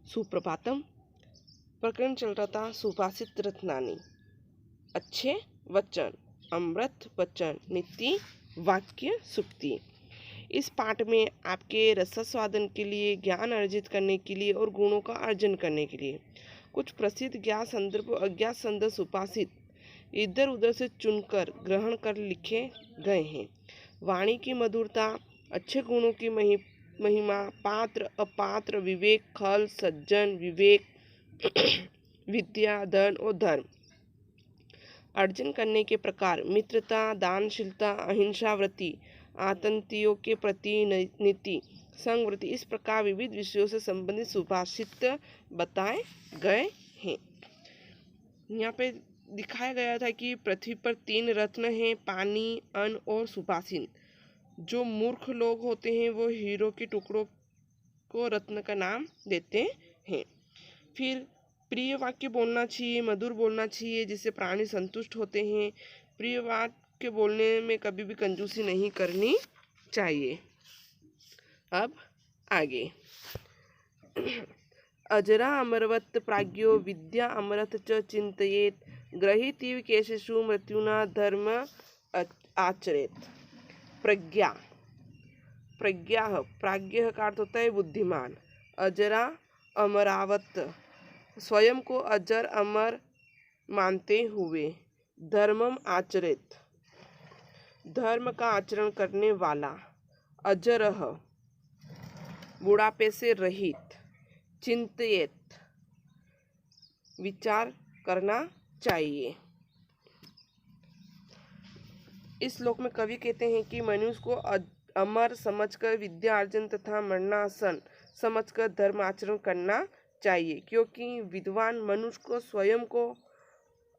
सुप्रभातम। प्रकरण चल रहा था सुभाषित रत्नानी। अच्छे वचन, अमृत वचन, नीति वाक्य सूक्ति। इस पाठ में आपके रसास्वादन के लिए, ज्ञान अर्जित करने के लिए और गुणों का अर्जन करने के लिए कुछ प्रसिद्ध ज्ञात संदर्भ और अज्ञात संदर्भ सुभाषित इधर उधर से चुनकर ग्रहण कर लिखे गए हैं। वाणी की मधुरता, अच्छे गुणों की महिमा, पात्र अपात्र, विवेक, खल, सज्जन, विवेक, विद्या, धन और धर्म, अर्जन करने के प्रकार, मित्रता, दानशीलता, अहिंसा व्रति, आतंकियों के प्रति नीति, संगव्रति, इस प्रकार विविध विषयों से संबंधित सुभाषित बताए गए हैं। यहाँ पे दिखाया गया था कि पृथ्वी पर 3 रत्न हैं, पानी, अन्न और सुभाषित। जो मूर्ख लोग होते हैं वो हीरो के टुकड़ों को रत्न का नाम देते हैं। फिर प्रिय वाक्य बोलना चाहिए, मधुर बोलना चाहिए, जिससे प्राणी संतुष्ट होते हैं। प्रिय वाक्य बोलने में कभी भी कंजूसी नहीं करनी चाहिए। अब आगे। अजरा अमरवत् प्राज्ञो विद्या अमरत च चिंतयेत ग्रहीतीव केशेषु मृत्युना धर्म आचरेत। प्रज्ञा, प्राज्ञ का अर्थ होता है बुद्धिमान। अजरा अमरावत, स्वयं को अजर अमर मानते हुए। धर्मम आचरित, धर्म का आचरण करने वाला। अजरह, बुढ़ापे से रहित। चिंतयेत, विचार करना चाहिए। इस श्लोक में कवि कहते हैं कि मनुष्य को अमर समझकर विद्या अर्जन तथा मरणासन समझकर धर्म आचरण करना चाहिए, क्योंकि विद्वान मनुष्य को स्वयं को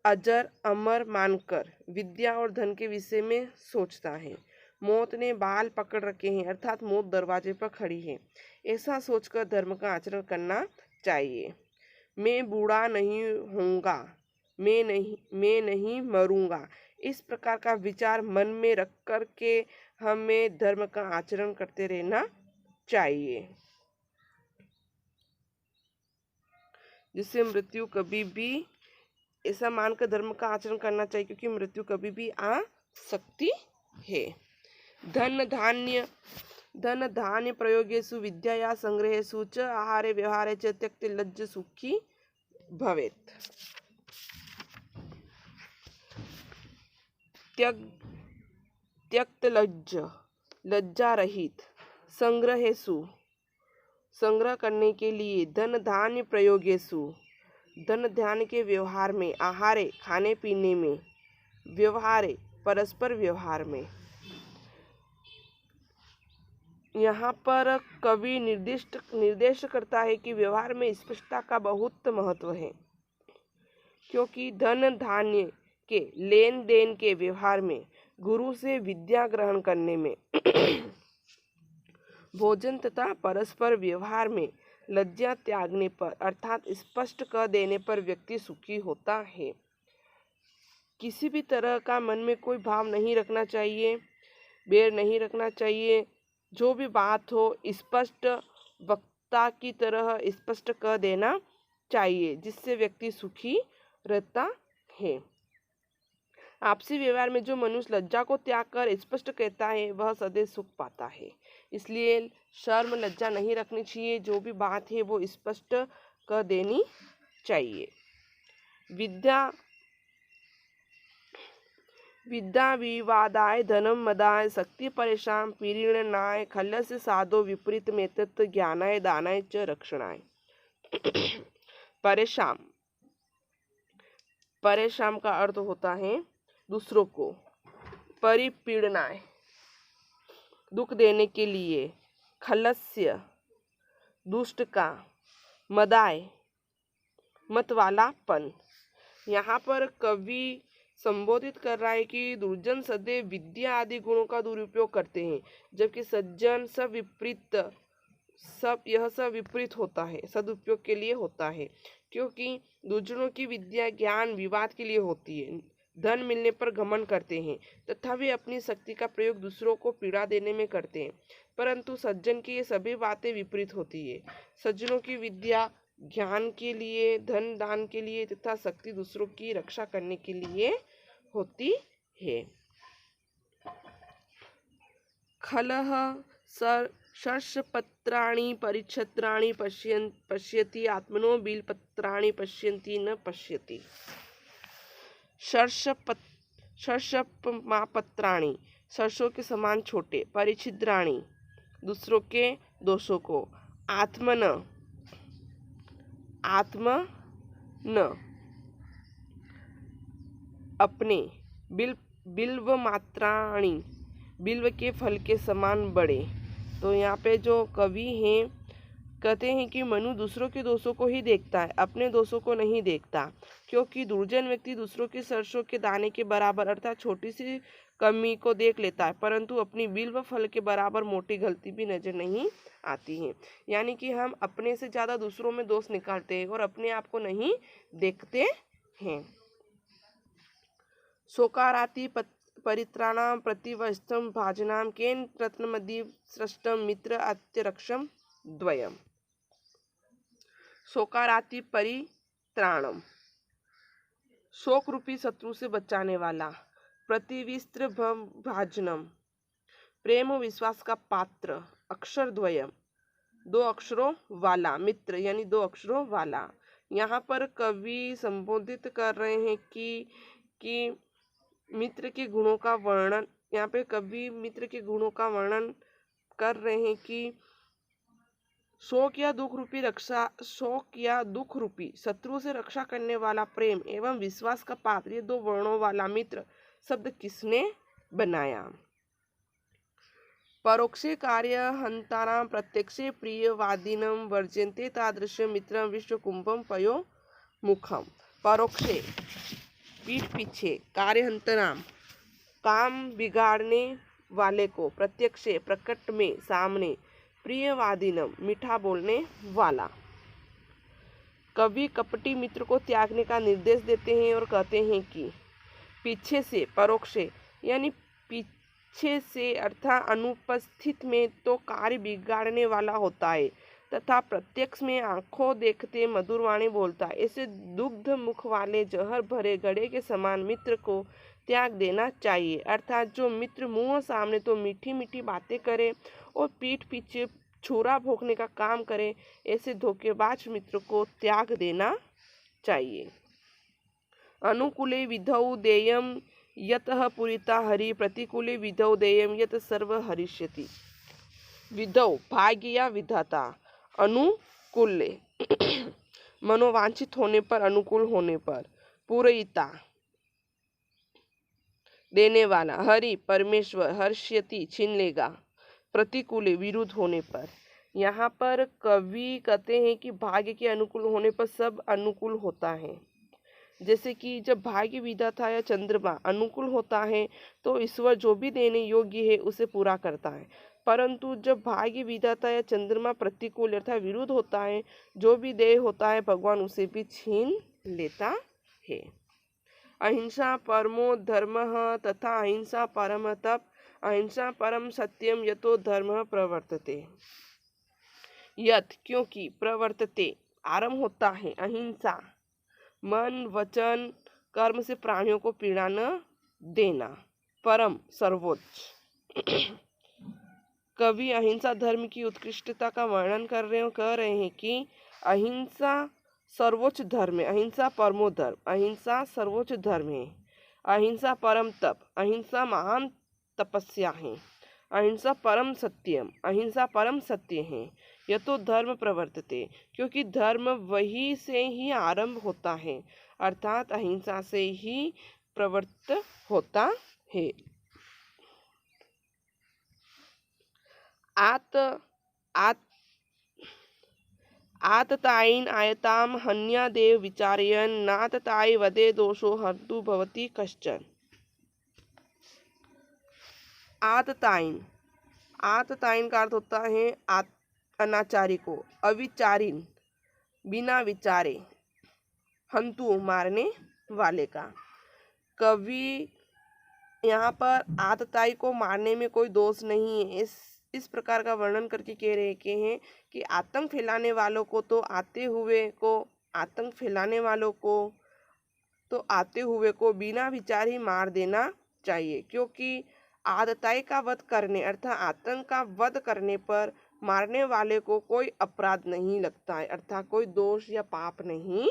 अजर अमर मानकर विद्या और धन के विषय में सोचता है। मौत ने बाल पकड़ रखे हैं, अर्थात मौत दरवाजे पर खड़ी है, ऐसा सोचकर धर्म का आचरण करना चाहिए। मैं बूढ़ा नहीं होऊंगा, मैं नहीं मरूंगा, इस प्रकार का विचार मन में रख कर के हमें धर्म का आचरण करते रहना चाहिए, जिससे मृत्यु कभी भी, ऐसा मानकर धर्म का आचरण करना चाहिए, क्योंकि मृत्यु कभी भी आ सकती है। धन धान्य प्रयोगेषु विद्याया संग्रहेषु च आहारे व्यवहारे च त्यक्त लज्ज सुखी भवेत्। त्यक्त लज्जा रहित। संग्रहेषु, संग्रह करने के लिए। धन धान्य प्रयोगेषु, धन ध्यान के व्यवहार में। आहारे, खाने पीने में। व्यवहारे, परस्पर व्यवहार में। यहाँ पर कवि निर्देश करता है कि व्यवहार में स्पष्टता का बहुत महत्व है, क्योंकि धन धान्य के लेन देन के व्यवहार में, गुरु से विद्या ग्रहण करने में, भोजन तथा परस्पर व्यवहार में लज्जा त्यागने पर, अर्थात स्पष्ट कर देने पर व्यक्ति सुखी होता है। किसी भी तरह का मन में कोई भाव नहीं रखना चाहिए, बैर नहीं रखना चाहिए। जो भी बात हो स्पष्ट वक्ता की तरह स्पष्ट कर देना चाहिए, जिससे व्यक्ति सुखी रहता है। आपसी व्यवहार में जो मनुष्य लज्जा को त्याग कर स्पष्ट कहता है, वह सदैव सुख पाता है। इसलिए शर्म लज्जा नहीं रखनी चाहिए, जो भी बात है वो स्पष्ट कर देनी चाहिए। विद्या विवादाय धनम मदाय शक्ति परेशान पीड़नाय खल्लस्य साधो विपरीत मेतत् ज्ञानाय दानाय च रक्षणाय। परेशान का अर्थ होता है दूसरों को। परिपीड़नाय, दुख देने के लिए। खल्लस्य, दुष्ट का। मदाय, मत वालापन। यहाँ पर कवि संबोधित कर रहा है कि दुर्जन सदैव विद्या आदि गुणों का दुरुपयोग करते हैं, जबकि सज्जन यह सब विपरीत होता है, सदुपयोग के लिए होता है, क्योंकि दुर्जनों की विद्या ज्ञान विवाद के लिए होती है, धन मिलने पर घमंड करते हैं तथा वे अपनी शक्ति का प्रयोग दूसरों को पीड़ा देने में करते हैं, परंतु सज्जन की ये सभी बातें विपरीत होती है। सज्जनों की विद्या ज्ञान के लिए, धन दान के लिए तथा शक्ति दूसरों की रक्षा करने के लिए होती है। खलः षट्पत्राणि परिच्छत्राणि पश्यति आत्मनो बिलपत्राणि पश्यन्ति न पश्यति। षट्पत्राणि सरसों के समान छोटे, परिच्छिद्राणि दूसरों के दोषों को, आत्मन अपने, बिल्व मात्राणि बिल्व के फल के समान बड़े। तो यहाँ पे जो कवि हैं कहते हैं कि मनु दूसरों के दोषों को ही देखता है, अपने दोषों को नहीं देखता, क्योंकि दुर्जन व्यक्ति दूसरों के सरसों के दाने के बराबर अर्थात छोटी सी कमी को देख लेता है, परंतु अपनी बिल्व फल के बराबर मोटी गलती भी नजर नहीं आती है। यानी कि हम अपने से ज़्यादा दूसरों में दोष निकालते हैं और अपने आप को नहीं देखते हैं। शोकाराति परित्राणाम प्रतिवस्तम भाजनाम केन रत्नमदि सृष्टम मित्र अत्यरक्षम द्वयम। शोकाराति परित्राणम, शोक रूपी शत्रु से बचाने वाला, प्रतिविस्त्र भाजनम, प्रेम विश्वास का पात्र, अक्षर द्वयम, दो अक्षरों वाला, मित्र यानी दो अक्षरों वाला। यहाँ पर कवि संबोधित कर रहे हैं कि मित्र के गुणों का वर्णन, यहाँ पे कवि मित्र के गुणों का वर्णन कर रहे हैं कि शोक या दुख रूपी शत्रु से रक्षा करने वाला प्रेम एवं विश्वास का पात्र, ये दो वर्णों वाला मित्र शब्द किसने बनाया। परोक्षे कार्य हंताराम प्रत्यक्षे प्रियवादिनम वर्जन्ते तादृशं मित्रं विश्वकुंभम पयो मुखम। परोक्षे पीठ पीछे, कार्यहंतराम काम बिगाड़ने वाले को, प्रत्यक्षे प्रकट में सामने, प्रियवादिनम मीठा बोलने वाला। कवि कपटी मित्र को त्यागने का निर्देश देते हैं और कहते हैं कि पीछे से, परोक्षे यानी पीछे से अर्थात अनुपस्थित में तो कार्य बिगाड़ने वाला होता है, तथा प्रत्यक्ष में आंखों देखते मधुर वाणी बोलता है। ऐसे दुग्ध मुख वाले जहर भरे घड़े के समान मित्र को त्याग देना चाहिए। अर्थात जो मित्र मुंह सामने तो मीठी मीठी बातें करे और पीठ पीछे छुरा भोंकने का काम करे, ऐसे धोखेबाज मित्र को त्याग देना चाहिए। अनुकूले विधौ देयम यतः पुरिता हरि, प्रतिकूले विधौ देयम यत सर्व हरिष्यति। विधौ भाग्य या विधाता, अनुकूले मनोवांछित होने पर, अनुकूल होने पर, पूरयिता देने वाला, हरि परमेश्वर, हर्ष्यति छीन लेगा, प्रतिकूले विरुद्ध होने पर। यहाँ पर कवि कहते हैं कि भाग्य के अनुकूल होने पर सब अनुकूल होता है। जैसे कि जब भाग्य विधाता या चंद्रमा अनुकूल होता है तो ईश्वर जो भी देने योग्य है उसे पूरा करता है, परंतु जब भाग्य विधाता या चंद्रमा प्रतिकूल अर्थात विरुद्ध होता है, जो भी देय होता है भगवान उसे भी छीन लेता है। अहिंसा परमो धर्मः तथा अहिंसा परम तप, अहिंसा परम सत्यम यतो धर्मः प्रवर्तते। यत क्योंकि, प्रवर्तते आरंभ होता है, अहिंसा मन वचन कर्म से प्राणियों को पीड़ा न देना, परम सर्वोच्च। कवि अहिंसा धर्म की उत्कृष्टता का वर्णन कह रहे हैं कि अहिंसा सर्वोच्च धर्म है, अहिंसा परमो धर्म, अहिंसा सर्वोच्च धर्म है, अहिंसा परम तप, अहिंसा महान तपस्या है, अहिंसा परम सत्यम, अहिंसा परम सत्य है। यह तो धर्म प्रवर्तते, क्योंकि धर्म वही से ही आरंभ होता है, अर्थात अहिंसा से ही प्रवृत्त होता है। आततायीन आयताम हन्यादेव विचारयन नातताय वदे दोषो हर्तु भवति कश्चन। आततायीन, आततायीन का अर्थ होता है अनाचारी को, अविचारीन बिना विचारे, हंतु मारने वाले का। कवि यहाँ पर आतताई को मारने में कोई दोष नहीं है, इस प्रकार का वर्णन करके कह रहे के हैं कि आतंक फैलाने वालों को तो आते हुए को बिना विचार ही मार देना चाहिए, क्योंकि आतताई का वध करने अर्थात आतंक का वध करने पर मारने वाले को कोई अपराध नहीं लगता है, अर्थात कोई दोष या पाप नहीं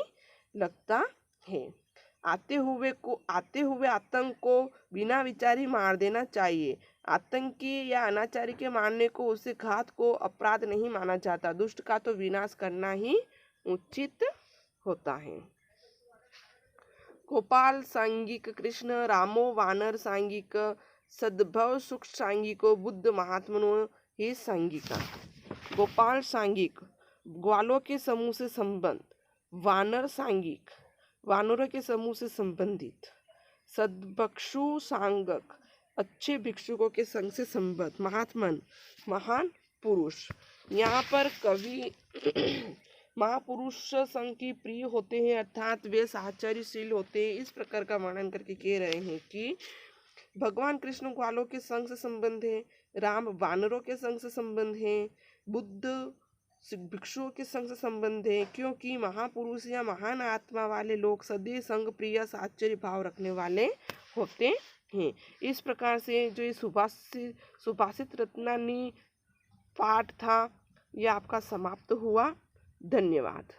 लगता है। आते हुए आतंक को बिना विचार ही मार देना चाहिए। आतंकी या अनाचारी के मारने को, उसे घात को अपराध नहीं माना जाता। दुष्ट का तो विनाश करना ही उचित होता है। गोपाल सांघिक कृष्ण रामो वानर सांघिक सद्भव सुख सांघिको बुद्ध महात्मनो ही सांघिका। गोपाल सांघिक ग्वालों के समूह से संबंध, वानर सांघिक वानरों के समूह से संबंधित, सद्भिक्षु सांगक अच्छे भिक्षुकों के संग से संबंध, महात्मन महान पुरुष। यहाँ पर कवि महापुरुष संग की प्रिय होते हैं, अर्थात वे साहचर्यशील होते हैं। इस प्रकार का वर्णन करके कह रहे हैं कि भगवान कृष्ण ग्वालों के संग से संबंध है, राम वानरों के संग से संबंध है, बुद्ध भिक्षुओं के संग से संबंध है, क्योंकि महापुरुष या महान आत्मा वाले लोग सदैव संग प्रिय साहचर्य भाव रखने वाले होते हैं। इस प्रकार से जो ये सुभाषित रत्नानी पाठ था यह आपका समाप्त हुआ। धन्यवाद।